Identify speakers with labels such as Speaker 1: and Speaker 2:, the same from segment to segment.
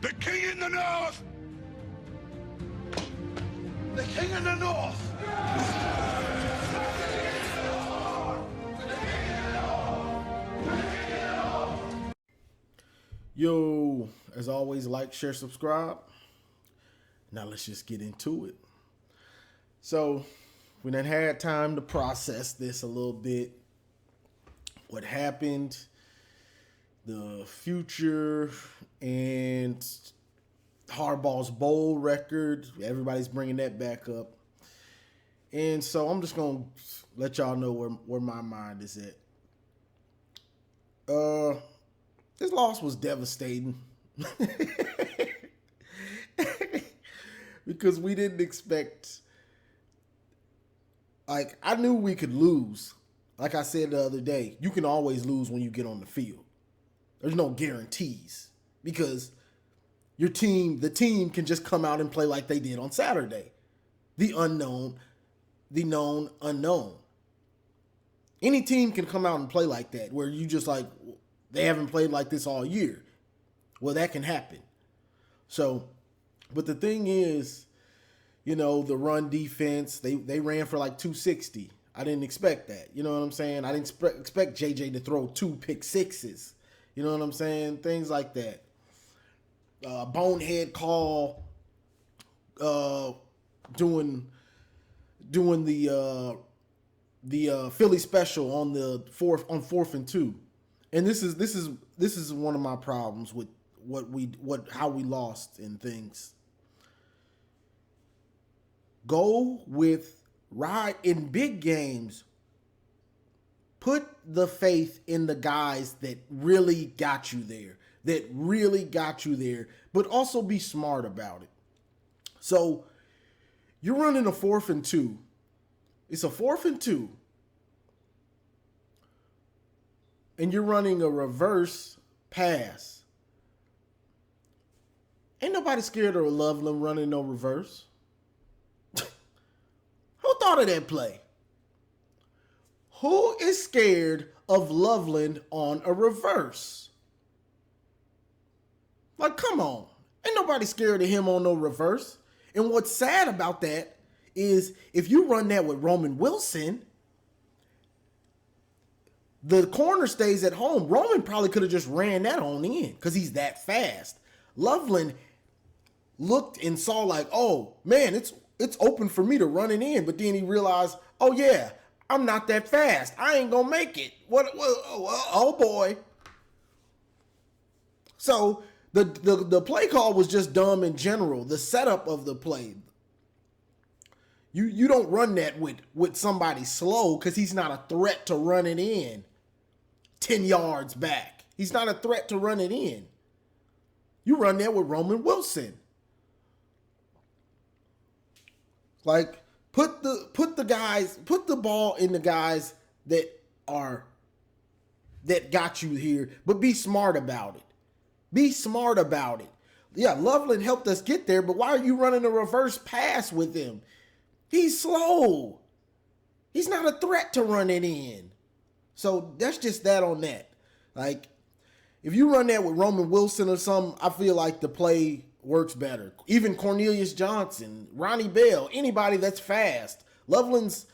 Speaker 1: The king in the north! The king in the north!
Speaker 2: Yo, as always, like, share, subscribe. Now let's just get into it. So, we done had time to process this a little bit. What happened, the future, and Harbaugh's bowl record. Everybody's bringing that back up. And so I'm just going to let y'all know where my mind is at. This loss was devastating. Because we didn't expect, like, I knew we could lose. Like I said the other day, you can always lose when you get on the field. There's no guarantees because the team can just come out and play like they did on Saturday. The known unknown. Any team can come out and play like that where you just like, they haven't played like this all year. Well, that can happen. So, but the thing is, you know, the run defense, they ran for like 260. I didn't expect that. You know what I'm saying? I didn't expect JJ to throw 2 pick sixes. You know what I'm saying? Things like that. Bonehead call, doing the Philly special on the fourth and 2. And this is one of my problems with how we lost in things. Go with ride in big games. Put the faith in the guys that really got you there. But also be smart about it. So you're running a 4th and 2. It's a 4th and 2. And you're running a reverse pass. Ain't nobody scared of Loveland running no reverse. Who thought of that play? Who is scared of Loveland on a reverse? Like, come on. Ain't nobody scared of him on no reverse. And what's sad about that is if you run that with Roman Wilson, the corner stays at home. Roman probably could have just ran that on in because he's that fast. Loveland looked and saw like, oh, man, it's open for me to run it in. But then he realized, oh, yeah, I'm not that fast. I ain't going to make it. Oh, boy. So the play call was just dumb in general. The setup of the play. You don't run that with somebody slow because he's not a threat to run it in 10 yards back. He's not a threat to run it in. You run that with Roman Wilson. Like, put the ball in the guys that got you here, but be smart about it. Be smart about it. Yeah, Loveland helped us get there, but why are you running a reverse pass with him? He's slow. He's not a threat to run it in. So that's just that on that. Like, if you run that with Roman Wilson or something, I feel like the play works better. Even Cornelius Johnson, Ronnie Bell, anybody that's fast. Loveland's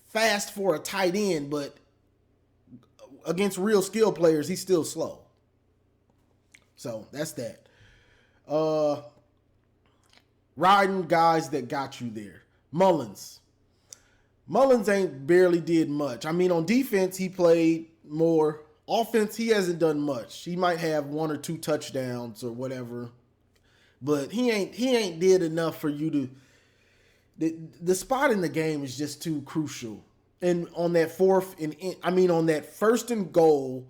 Speaker 2: fast for a tight end, but against real skill players, he's still slow. So that's that. Riding guys that got you there. Mullins ain't barely did much. I mean, on defense, he played more. Offense, he hasn't done much. He might have 1 or 2 touchdowns or whatever. But he ain't did enough for you to. The spot in the game is just too crucial. And on that on that 1st and goal,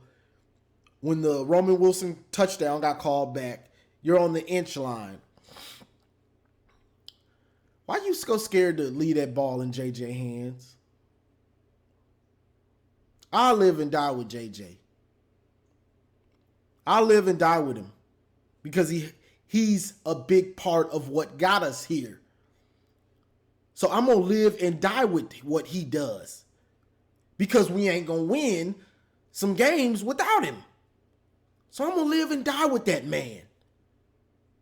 Speaker 2: when the Roman Wilson touchdown got called back, you're on the inch line. Why you so scared to leave that ball in JJ hands? I live and die with JJ. I live and die with him because he's a big part of what got us here. So I'm going to live and die with what he does because we ain't going to win some games without him. So I'm going to live and die with that man.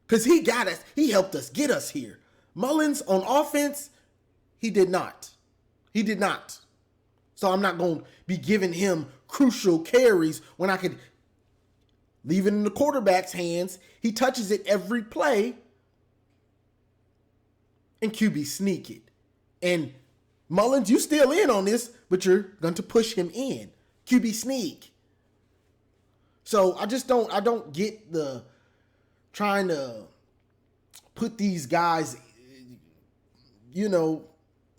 Speaker 2: Because he got us. He helped us get us here. Mullins on offense, he did not. He did not. So I'm not going to be giving him crucial carries when I could leave it in the quarterback's hands. He touches it every play, and QB sneak it. And Mullins, you still in on this, but you're going to push him in. QB sneak. So I don't get the trying to put these guys,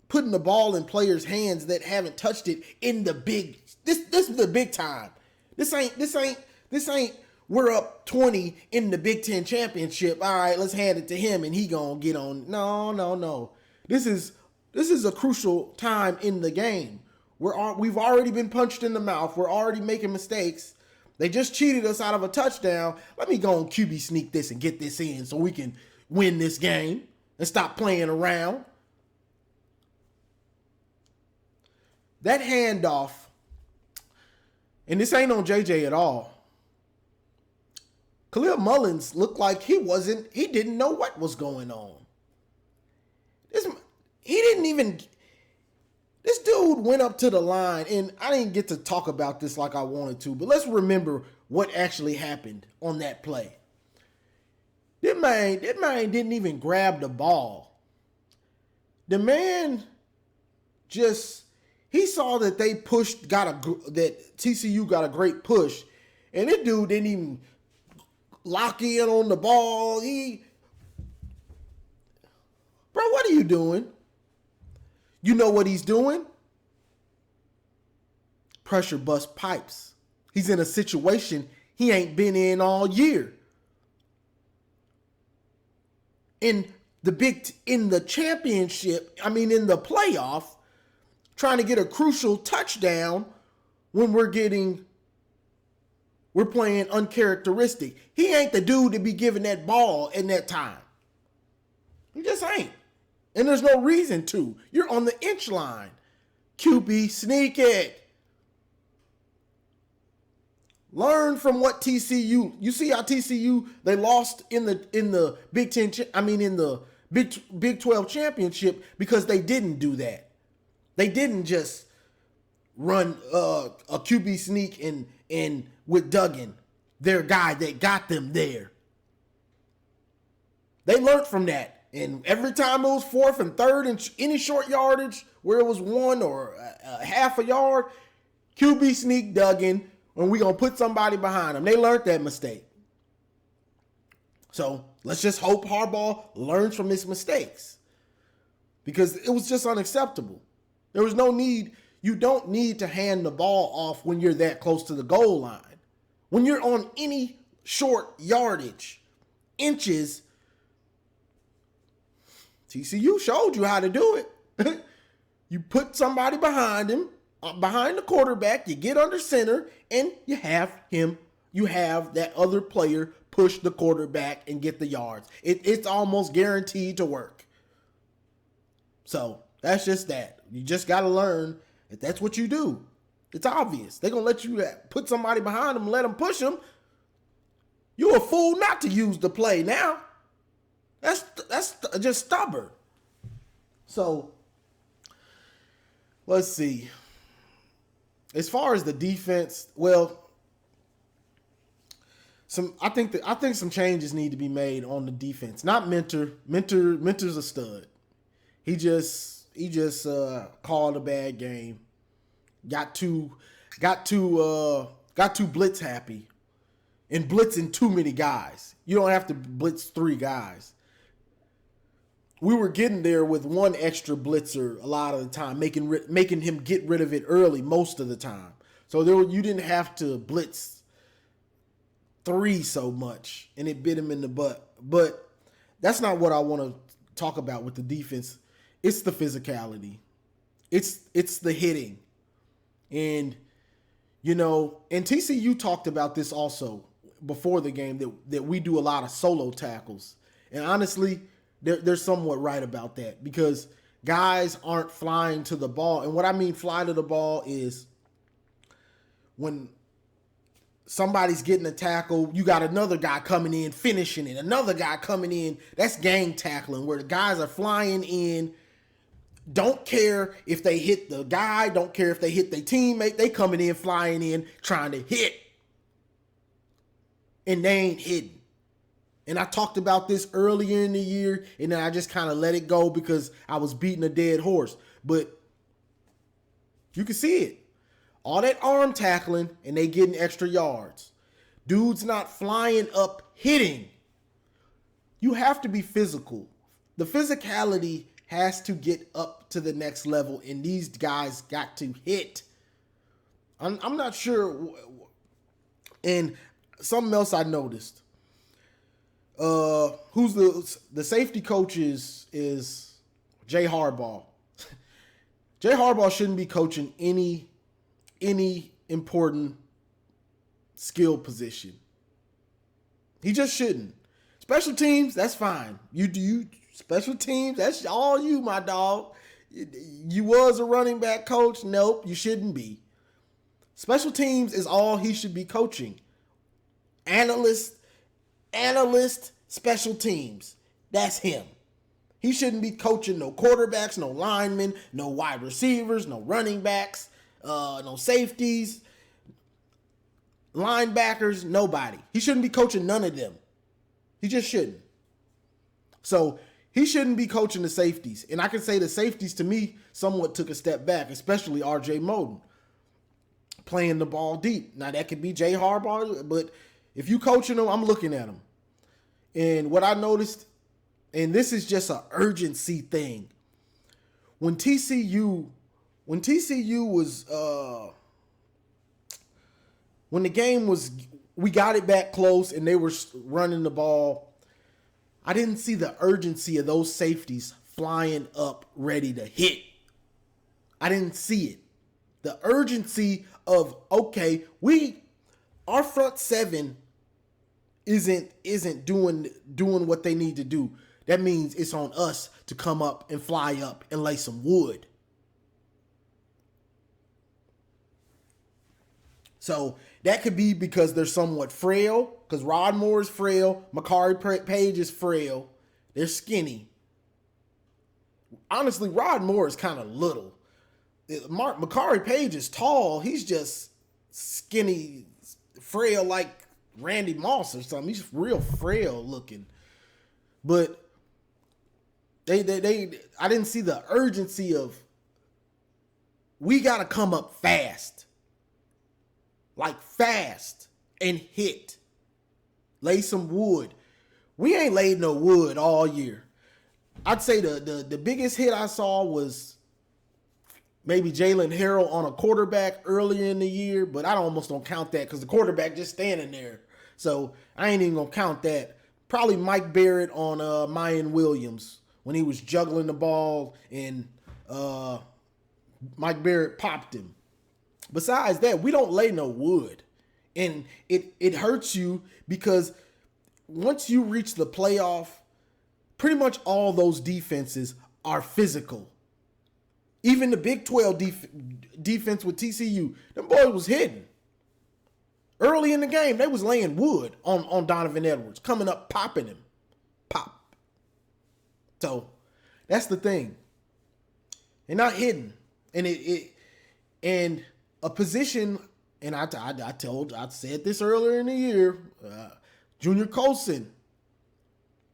Speaker 2: putting the ball in players' hands that haven't touched it in the big. This is the big time. This ain't. We're up 20 in the Big Ten championship. All right, let's hand it to him and he gonna get on. No. This is a crucial time in the game. We've already been punched in the mouth. We're already making mistakes. They just cheated us out of a touchdown. Let me go on QB sneak this and get this in so we can win this game and stop playing around. That handoff, and this ain't on JJ at all. Khalil Mullins looked like he didn't know what was going on. This dude went up to the line, and I didn't get to talk about this like I wanted to, but let's remember what actually happened on that play. That man didn't even grab the ball. The man he saw that they pushed, that TCU got a great push, and this dude didn't even lock in on the ball. Bro, what are you doing? You know what he's doing? Pressure bust pipes. He's in a situation he ain't been in all year. In the championship, in the playoff, trying to get a crucial touchdown when we're playing uncharacteristic. He ain't the dude to be giving that ball in that time. He just ain't. And there's no reason to. You're on the inch line. QB sneak it. Learn from what TCU. You see how TCU, they lost in the Big Ten, in the Big 12 championship because they didn't do that. They didn't just run a QB sneak and with Duggan, their guy that got them there. They learned from that. And every time it was 4th and 3rd and any short yardage where it was 1 or a half a yard, QB sneak Duggan, and we're going to put somebody behind them. They learned that mistake. So let's just hope Harbaugh learns from his mistakes, because it was just unacceptable. There was no need. You don't need to hand the ball off when you're that close to the goal line. When you're on any short yardage, inches, TCU showed you how to do it. You put somebody behind him, behind the quarterback, you get under center, and you have that other player push the quarterback and get the yards. It's almost guaranteed to work. So that's just that. You just got to learn that that's what you do. It's obvious. They're going to let you put somebody behind them and let them push them. You're a fool not to use the play now. That's just stubborn. So let's see. As far as the defense, I think some changes need to be made on the defense. Not Mentor. Mentor's a stud. He just called a bad game. Got too blitz happy and blitzing too many guys. You don't have to blitz 3 guys. We were getting there with 1 extra blitzer a lot of the time, making him get rid of it early most of the time. So you didn't have to blitz 3 so much, and it bit him in the butt. But that's not what I want to talk about with the defense. It's the physicality. It's the hitting. And, and TCU talked about this also before the game, that we do a lot of solo tackles. And honestly, they're somewhat right about that, because guys aren't flying to the ball. And what I mean fly to the ball is when somebody's getting a tackle, you got another guy coming in, finishing it, another guy coming in. That's gang tackling, where the guys are flying in, don't care if they hit the guy, don't care if they hit their teammate, they coming in, flying in, trying to hit. And they ain't hitting. And I talked about this earlier in the year, and then I just kind of let it go because I was beating a dead horse. But you can see it. All that arm tackling, and they getting extra yards. Dudes not flying up, hitting. You have to be physical. The physicality has to get up to the next level, and these guys got to hit. I'm not sure. And something else I noticed. Who's the safety coach is Jay Harbaugh. Jay Harbaugh shouldn't be coaching any important skill position. He just shouldn't. Special teams, that's fine. You do special teams, that's all you, my dog. You was a running back coach. Nope, you shouldn't be. Special teams is all he should be coaching. Analyst, special teams. That's him. He shouldn't be coaching no quarterbacks, no linemen, no wide receivers, no running backs, no safeties, linebackers, nobody. He shouldn't be coaching none of them. He just shouldn't. So he shouldn't be coaching the safeties. And I can say the safeties, to me, somewhat took a step back, especially R.J. Moden, playing the ball deep. Now, that could be Jay Harbaugh, but if you coaching them, I'm looking at them. And what I noticed, and this is just an urgency thing, when TCU was, when the game was, we got it back close and they were running the ball, I didn't see the urgency of those safeties flying up ready to hit. I didn't see it. The urgency of, okay, our front seven isn't doing what they need to do. That means it's on us to come up and fly up and lay some wood. So that could be because they're somewhat frail, because Rod Moore is frail, Makari Page is frail, they're skinny. Honestly, Rod Moore is kind of little. Makari Page is tall, he's just skinny, frail like Randy Moss or something. He's real frail looking. But I didn't see the urgency of, we got to come up fast. Like fast and hit. Lay some wood. We ain't laid no wood all year. I'd say the biggest hit I saw was maybe Jalen Harrell on a quarterback earlier in the year, but I almost don't count that because the quarterback just standing there. So I ain't even going to count that. Probably Mike Barrett on Mayan Williams when he was juggling the ball and Mike Barrett popped him. Besides that, we don't lay no wood. And it hurts you because once you reach the playoff, pretty much all those defenses are physical. Even the Big 12 defense with TCU, them boys was hitting. Early in the game, they was laying wood on Donovan Edwards, coming up, popping him. Pop. So, that's the thing. They're not hitting. And a position, and I said this earlier in the year, Junior Colson,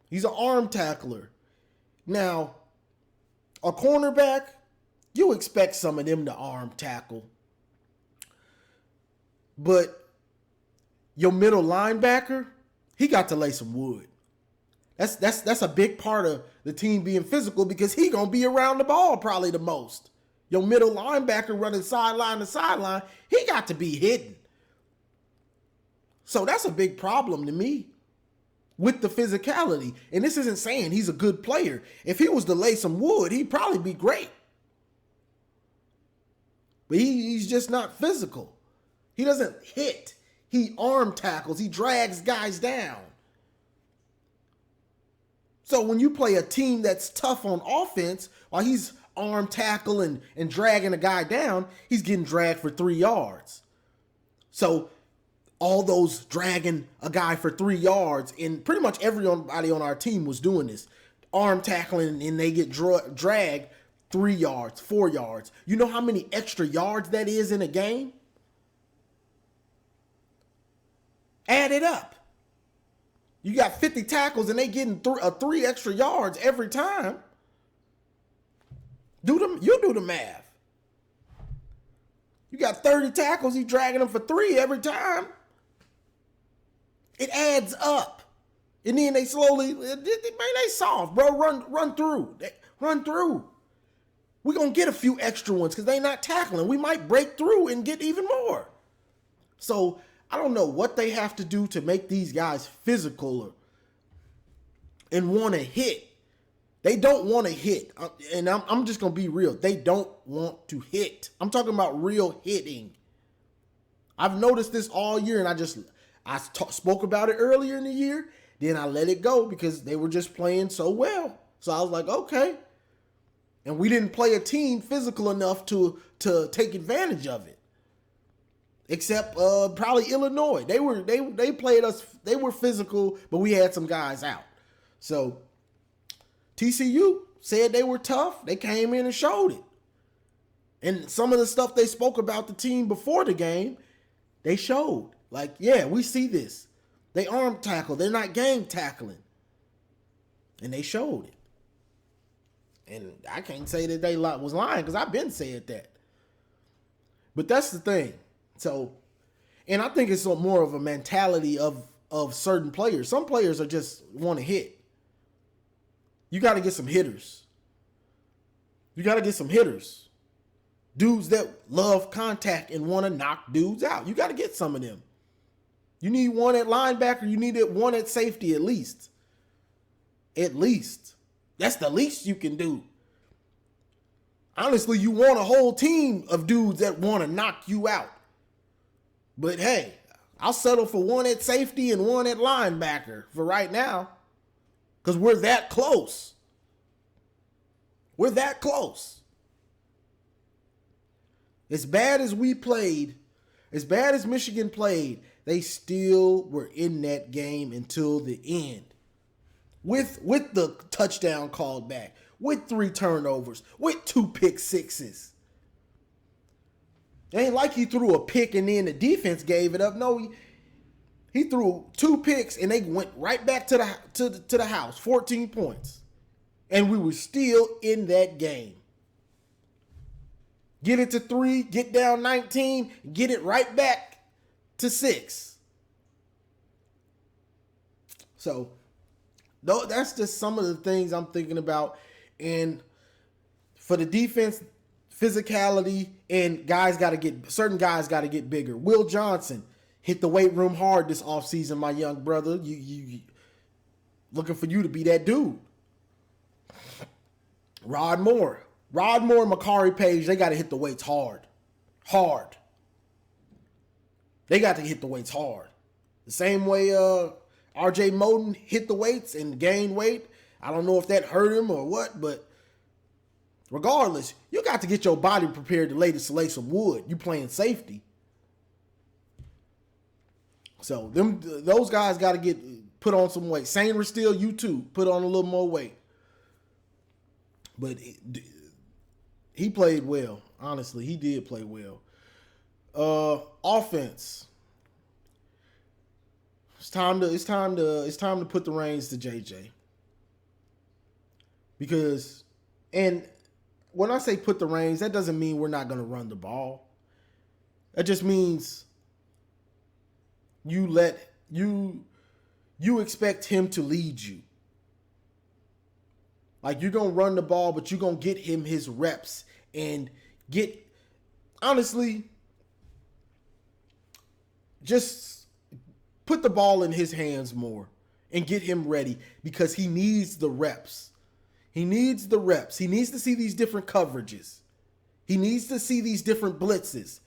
Speaker 2: he's an arm tackler. Now, a cornerback, you expect some of them to arm tackle. But your middle linebacker, he got to lay some wood. That's a big part of the team being physical because he gonna be around the ball probably the most. Your middle linebacker running sideline to sideline, he got to be hidden. So that's a big problem to me with the physicality. And this isn't saying he's a good player. If he was to lay some wood, he'd probably be great. But he's just not physical. He doesn't hit. He arm tackles. He drags guys down. So when you play a team that's tough on offense, while he's arm tackling and dragging a guy down, he's getting dragged for 3 yards. So all those dragging a guy for 3 yards, and pretty much everybody on our team was doing this. Arm tackling, and they get dragged 3 yards, 4 yards. You know how many extra yards that is in a game? Add it up. You got 50 tackles and they getting 3 extra yards every time. You do the math. You got 30 tackles, you dragging them for 3 every time. It adds up. And then they slowly, man, they soft, bro. Run through. Run through. We're going to get a few extra ones because they not tackling. We might break through and get even more. So I don't know what they have to do to make these guys physical and want to hit. They don't want to hit. And I'm just going to be real. They don't want to hit. I'm talking about real hitting. I've noticed this all year, and I spoke about it earlier in the year. Then I let it go because they were just playing so well. So I was like, okay. And we didn't play a team physical enough to take advantage of it. Except probably Illinois. They played us. They were physical, but we had some guys out. So TCU said they were tough. They came in and showed it. And some of the stuff they spoke about the team before the game, they showed. Like, yeah, we see this. They arm tackle. They're not gang tackling. And they showed it. And I can't say that they was lying because I've been saying that. But that's the thing. So, and I think it's more of a mentality of certain players. Some players are just want to hit. You got to get some hitters. Dudes that love contact and want to knock dudes out. You got to get some of them. You need one at linebacker. You need one at safety at least. At least. That's the least you can do. Honestly, you want a whole team of dudes that want to knock you out. But hey, I'll settle for one at safety and one at linebacker for right now. Because we're that close. We're that close. As bad as we played, as bad as Michigan played, they still were in that game until the end. With the touchdown called back, with 3 turnovers, with 2 pick sixes. It ain't like he threw a pick and then the defense gave it up. No, he threw 2 picks and they went right back to the house, 14 points. And we were still in that game. Get it to 3, get down 19, get it right back to 6. So, that's just some of the things I'm thinking about. And for the defense, physicality, and certain guys got to get bigger. Will Johnson hit the weight room hard this offseason, my young brother. You looking for you to be that dude. Rod Moore, Makari Page, they got to hit the weights hard. They got to hit the weights hard. The same way RJ Moden hit the weights and gained weight. I don't know if that hurt him or what, but regardless, you got to get your body prepared to lay some wood. You playing safety. So those guys got to get put on some weight. Sainer still, you too, put on a little more weight. But he played well. Honestly, he did play well. Offense. It's time to put the reins to JJ. Because, and when I say put the reins, that doesn't mean we're not going to run the ball. That just means you expect him to lead you. Like, you're going to run the ball, but you're going to get him his reps and honestly, just put the ball in his hands more and get him ready because he needs the reps. He needs the reps. He needs to see these different coverages. He needs to see these different blitzes.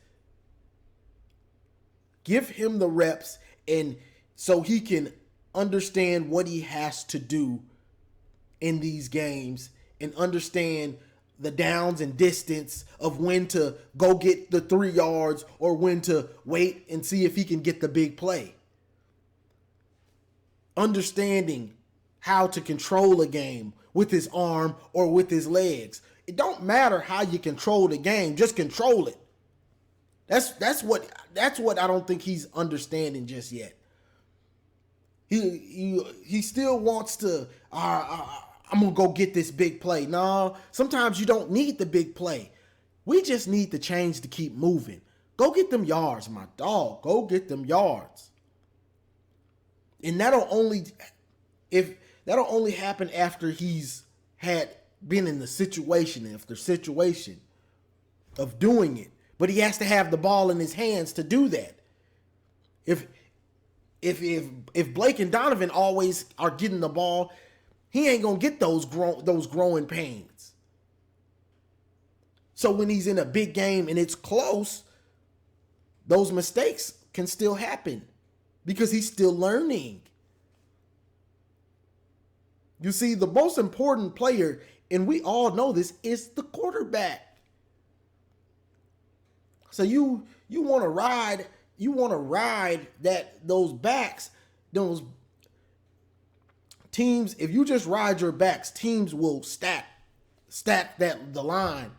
Speaker 2: Give him the reps and so he can understand what he has to do in these games and understand the downs and distance of when to go get the 3 yards or when to wait and see if he can get the big play. Understanding how to control a game with his arm or with his legs. It don't matter how you control the game, just control it. That's what I don't think he's understanding just yet. He still wants to I'm gonna go get this big play. No, sometimes you don't need the big play. We just need the change to keep moving. Go get them yards, my dog. Go get them yards. And that'll only happen after he's had been in the situation after situation of doing it. But he has to have the ball in his hands to do that. If Blake and Donovan always are getting the ball, he ain't gonna get those growing pains. So when he's in a big game and it's close, those mistakes can still happen because he's still learning. You see, the most important player, and we all know this, is the quarterback. So you want to ride those backs, those teams. If you just ride your backs, teams will stack the line,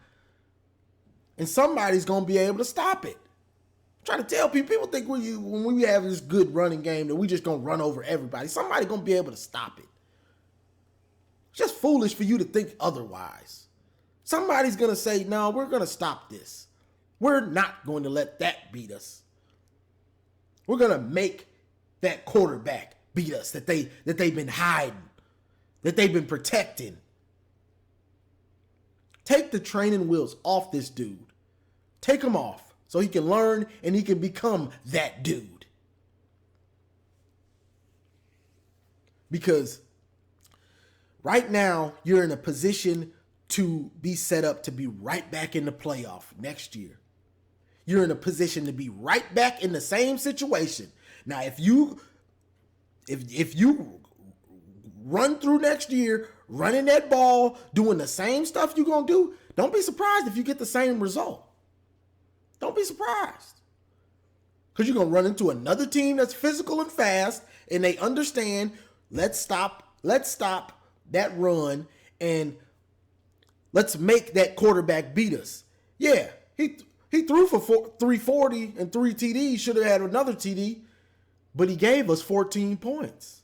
Speaker 2: and somebody's gonna be able to stop it. I'm trying to tell people think when we have this good running game that we just gonna run over everybody. Somebody's gonna be able to stop it. It's just foolish for you to think otherwise. Somebody's gonna say, "No, we're gonna stop this. We're not going to let that beat us. We're going to make that quarterback beat us that they've been hiding, that they've been protecting." Take the training wheels off this dude. Take them off so he can learn and he can become that dude. Because right now you're in a position to be set up to be right back in the playoff next year. You're in a position to be right back in the same situation. Now, if you run through next year, running that ball, doing the same stuff you're going to do, don't be surprised if you get the same result. Don't be surprised. Because you're going to run into another team that's physical and fast, and they understand, let's stop that run, and let's make that quarterback beat us. Yeah, he threw for 340 and 3 TDs, should have had another TD, but he gave us 14 points.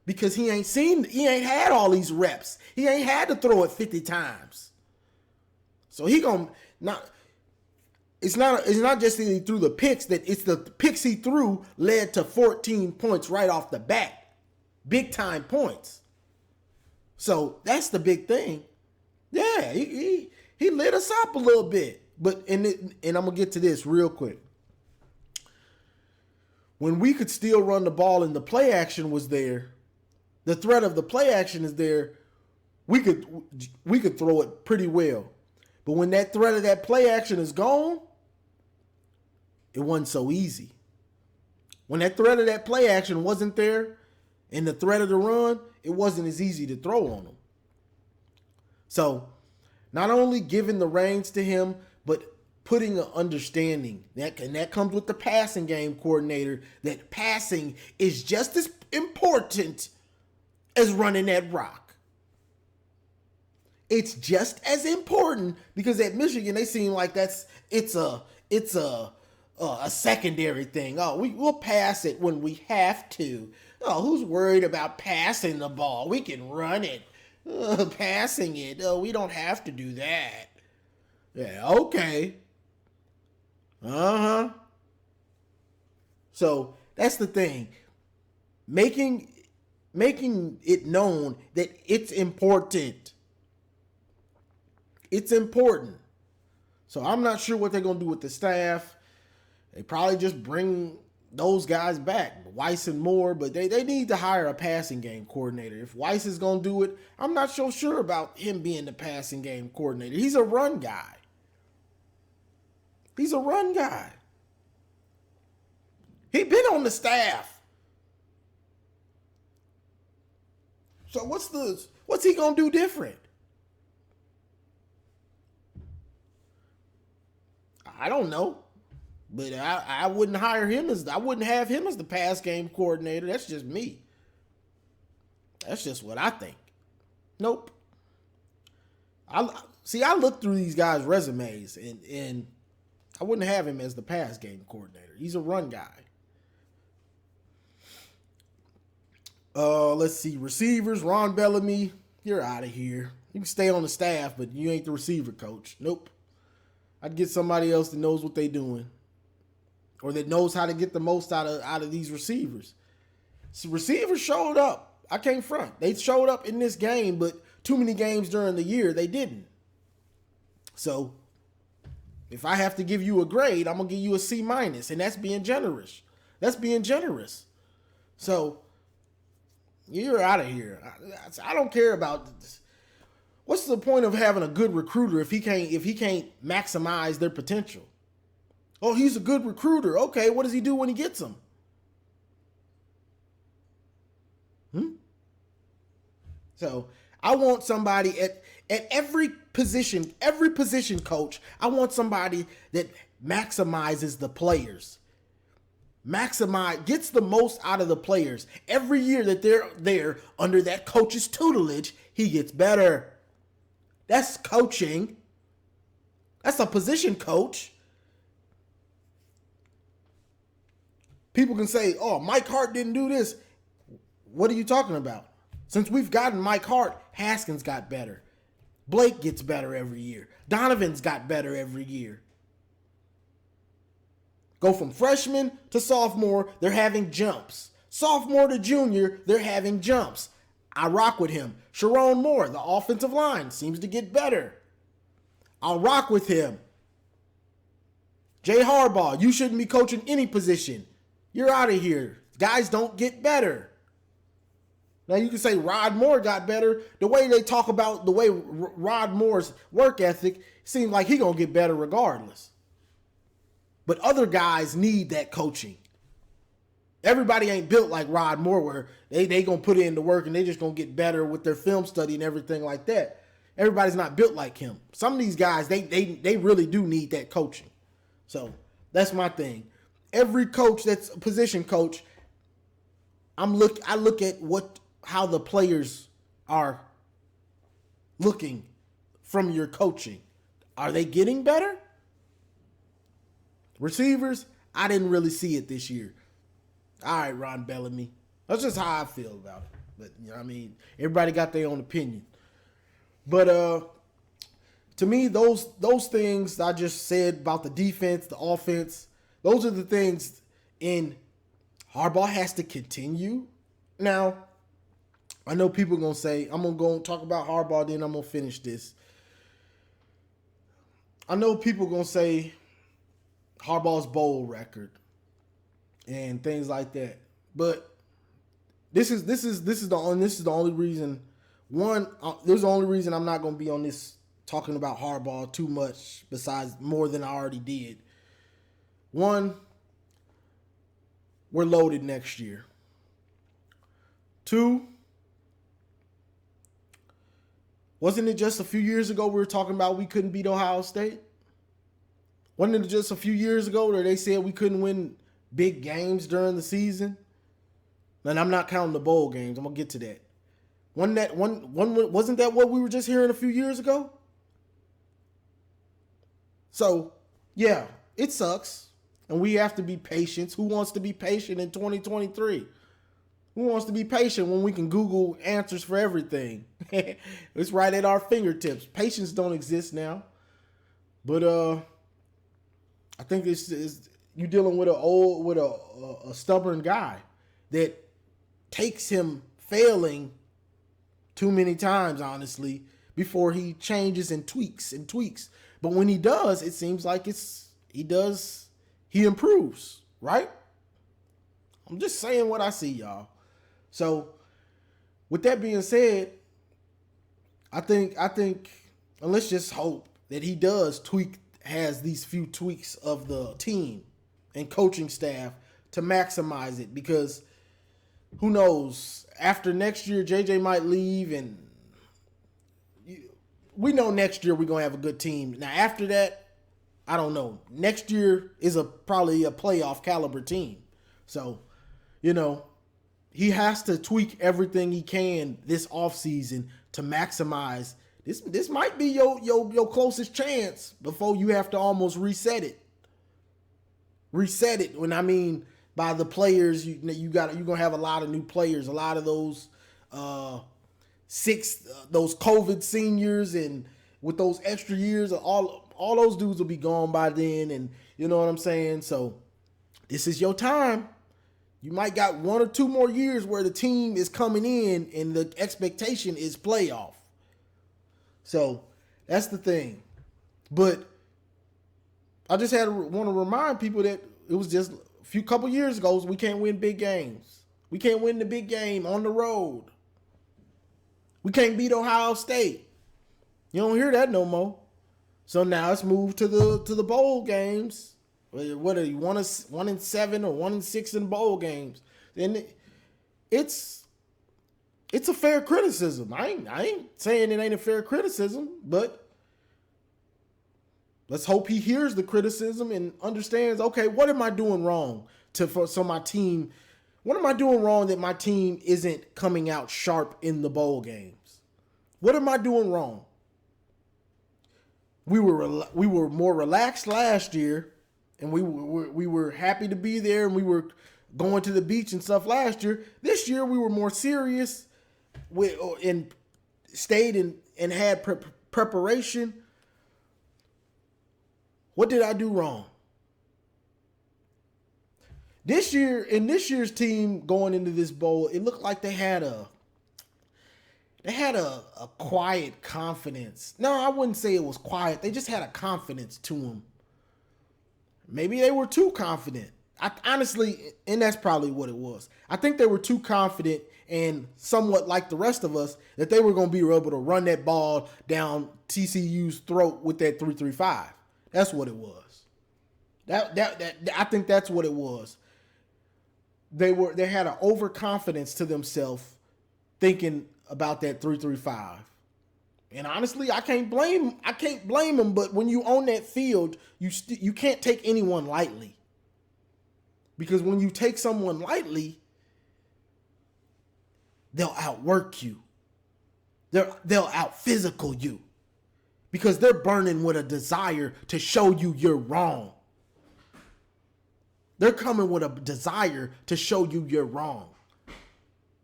Speaker 2: Because he ain't had all these reps. He ain't had to throw it 50 times. So it's not just that he threw the picks, that it's the picks he threw led to 14 points right off the bat. Big time points. So that's the big thing. Yeah, he lit us up a little bit. But and I'm gonna get to this real quick. When we could still run the ball and the play action was there, the threat of the play action is there, we could throw it pretty well. But when that threat of that play action is gone, it wasn't so easy. When that threat of that play action wasn't there and the threat of the run, it wasn't as easy to throw on them. So not only giving the reins to him, but putting an understanding that comes with the passing game coordinator, that passing is just as important as running that rock. It's just as important because at Michigan they seem like it's a secondary thing. Oh, we'll pass it when we have to. Oh, who's worried about passing the ball? We can run it. Passing it. Oh, we don't have to do that. Yeah, okay. So that's the thing. Making it known that it's important. It's important. So I'm not sure what they're going to do with the staff. They probably just bring those guys back, Weiss and Moore, but they need to hire a passing game coordinator. If Weiss is going to do it, I'm not so sure about him being the passing game coordinator. He's a run guy. He's a run guy. He been on the staff. So what's he going to do different? I don't know. But I wouldn't hire him I wouldn't have him as the pass game coordinator. That's just me. That's just what I think. Nope. I looked through these guys' resumes and I wouldn't have him as the pass game coordinator. He's a run guy. Let's see. Receivers, Ron Bellamy, you're out of here. You can stay on the staff, but you ain't the receiver coach. Nope. I'd get somebody else that knows what they're doing, or that knows how to get the most out of these receivers. So receivers showed up. I can't front. They showed up in this game, but too many games during the year they didn't. So if I have to give you a grade, I'm gonna give you a C-, and that's being generous. That's being generous. So you're out of here. I don't care about this. What's the point of having a good recruiter if he can't maximize their potential? Oh, he's a good recruiter. Okay, what does he do when he gets them? So I want somebody at every position coach, I want somebody that maximizes the players. Gets the most out of the players. Every year that they're there under that coach's tutelage, he gets better. That's coaching. That's a position coach. People can say, oh, Mike Hart didn't do this. What are you talking about? Since we've gotten Mike Hart, Haskins got better. Blake gets better every year. Donovan's got better every year. Go from freshman to sophomore, they're having jumps. Sophomore to junior, they're having jumps. I rock with him. Sharon Moore, the offensive line, seems to get better. I'll rock with him. Jay Harbaugh, you shouldn't be coaching any position. You're out of here. Guys don't get better. Now you can say Rod Moore got better. The way they talk about the way Rod Moore's work ethic seems like he's going to get better regardless. But other guys need that coaching. Everybody ain't built like Rod Moore where they going to put in the work and they just going to get better with their film study and everything like that. Everybody's not built like him. Some of these guys, they really do need that coaching. So that's my thing. Every coach that's a position coach, I look at how the players are looking from your coaching. Are they getting better? Receivers, I didn't really see it this year. All right, Ron Bellamy. That's just how I feel about it. But you know what I mean, everybody got their own opinion. But to me, those things I just said about the defense, the offense, those are the things in Harbaugh has to continue. Now, I know people are going to say, I'm going to go and talk about Harbaugh, then I'm going to finish this. I know people are going to say Harbaugh's bowl record and things like that. But this is the only reason. There's the only reason I'm not going to be on this talking about Harbaugh too much, besides more than I already did. One, we're loaded next year. Two, wasn't it just a few years ago we were talking about we couldn't beat Ohio State? Wasn't it just a few years ago that they said we couldn't win big games during the season? And I'm not counting the bowl games. I'm going to get to that. Wasn't that what we were just hearing a few years ago? So, yeah, it sucks. And we have to be patient. Who wants to be patient in 2023? Who wants to be patient when we can Google answers for everything? It's right at our fingertips. Patience don't exist now. But I think it's you're dealing with a stubborn guy that takes him failing too many times, honestly, before he changes and tweaks. But when he does, it seems like he improves, right? I'm just saying what I see, y'all. So, with that being said, I think, and let's just hope that he does has these few tweaks of the team and coaching staff to maximize it, because who knows, after next year, JJ might leave, and we know next year we're going to have a good team. Now, after that, I don't know. Next year is probably a playoff caliber team. So, you know, he has to tweak everything he can this offseason to maximize. This might be your closest chance before you have to almost reset it. Reset it. When I mean by the players, you're gonna have a lot of new players, a lot of those those COVID seniors, and with those extra years, all those dudes will be gone by then, and you know what I'm saying? So this is your time. You might got 1 or 2 more years where the team is coming in and the expectation is playoff. So that's the thing. But I just want to remind people that it was just a couple years ago, we can't win big games. We can't win the big game on the road. We can't beat Ohio State. You don't hear that no more. So now it's moved to the bowl games. What are you, 1-7 or 1-6 in bowl games? And it's a fair criticism. I ain't saying it ain't a fair criticism, but let's hope he hears the criticism and understands, okay, what am I doing wrong so my team, what am I doing wrong that my team isn't coming out sharp in the bowl games? What am I doing wrong? We were more relaxed last year, and we were happy to be there, and we were going to the beach and stuff last year. This year we were more serious and stayed and had preparation. What did I do wrong? This year's team going into this bowl, it looked like they had a quiet confidence. No, I wouldn't say it was quiet. They just had a confidence to them. Maybe they were too confident. Honestly, and that's probably what it was. I think they were too confident and somewhat like the rest of us that they were going to be able to run that ball down TCU's throat with that 3-3-5. That's what it was. I think that's what it was. They had an overconfidence to themselves thinking about that 3-3-5. And honestly, I can't blame them, but when you own that field, you can't take anyone lightly. Because when you take someone lightly, they'll outwork you. They'll out-physical you. Because they're burning with a desire to show you you're wrong. They're coming with a desire to show you you're wrong.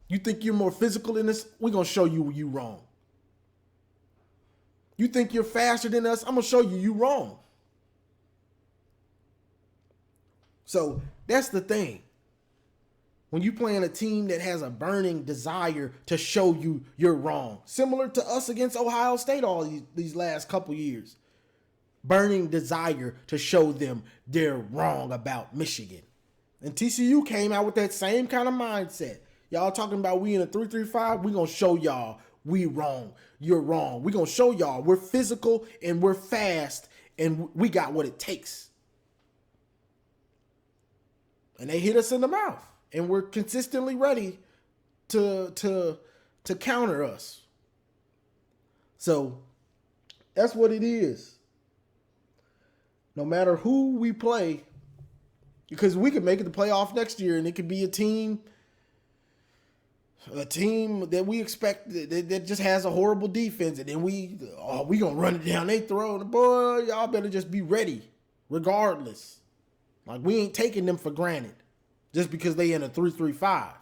Speaker 2: You think you're more physical than us? We're going to show you wrong. You think you're faster than us? I'm going to show you wrong. So that's the thing. When you play on a team that has a burning desire to show you you're wrong, similar to us against Ohio State all these last couple years, burning desire to show them they're wrong about Michigan. And TCU came out with that same kind of mindset. Y'all talking about we in a 3-3-5, we going to show y'all we wrong. You're wrong. We going to show y'all we're physical and we're fast and we got what it takes. And they hit us in the mouth. And we're consistently ready to counter us. So that's what it is. No matter who we play, because we could make it the playoff next year, and it could be a team that we expect that just has a horrible defense, and then we gonna run it down their throat. Boy, y'all better just be ready, regardless. Like, we ain't taking them for granted just because they in a 3-3-5.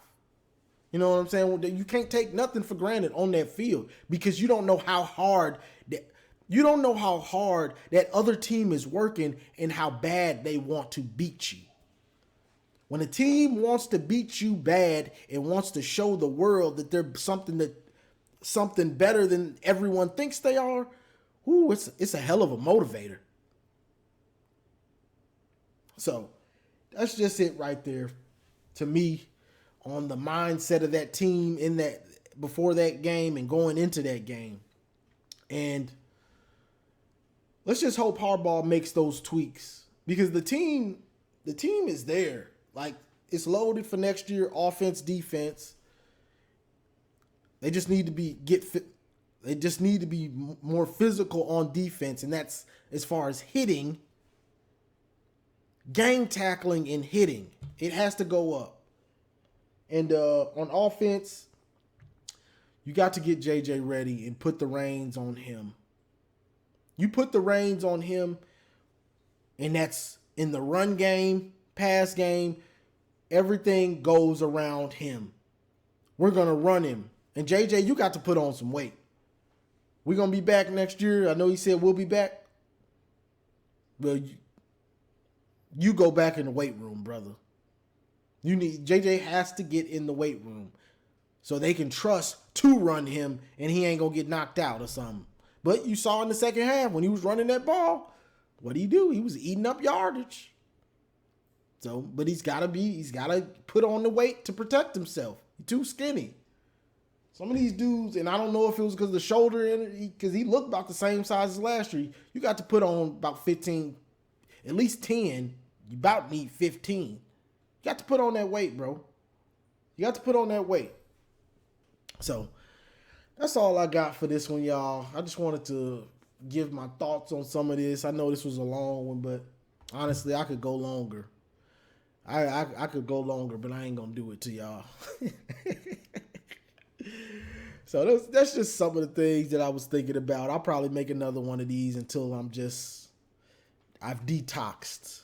Speaker 2: You know what I'm saying? You can't take nothing for granted on that field because you don't know how hard that other team is working and how bad they want to beat you. When a team wants to beat you bad and wants to show the world that they're something better than everyone thinks they are, it's a hell of a motivator. So that's just it right there to me on the mindset of that team in that before that game and going into that game. And let's just hope Harbaugh makes those tweaks because the team is there. Like, it's loaded for next year, offense, defense. They just need to be They just need to be more physical on defense, and that's as far as hitting. Gang tackling and hitting. It has to go up. And on offense, you got to get JJ ready and put the reins on him. You put the reins on him, and that's in the run game, pass game, everything goes around him. We're going to run him. And JJ, you got to put on some weight. We're going to be back next year. I know he said we'll be back. Well, you go back in the weight room, brother. JJ has to get in the weight room so they can trust to run him and he ain't going to get knocked out or something. But you saw in the second half when he was running that ball, what did he do? He was eating up yardage. So, but he's got to put on the weight to protect himself. He's too skinny. Some of these dudes, and I don't know if it was because of the shoulder, because he looked about the same size as last year. You got to put on about 15, at least 10. You about need 15. You got to put on that weight, bro. You got to put on that weight. So, that's all I got for this one, y'all. I just wanted to give my thoughts on some of this. I know this was a long one, but honestly, I could go longer. I could go longer, but I ain't going to do it to y'all. So that's just some of the things that I was thinking about. I'll probably make another one of these until I've detoxed.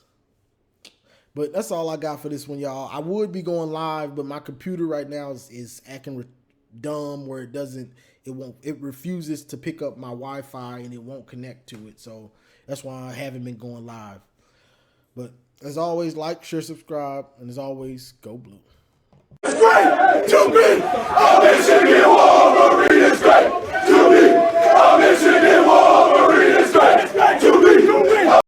Speaker 2: But that's all I got for this one, y'all. I would be going live, but my computer right now is acting dumb where it refuses to pick up my Wi-Fi and it won't connect to it. So that's why I haven't been going live. But as always, like, share, subscribe, and as always, go blue.
Speaker 1: It's great to be a Michigan Wolverine. It's great to be a Michigan Wolverine. It's great.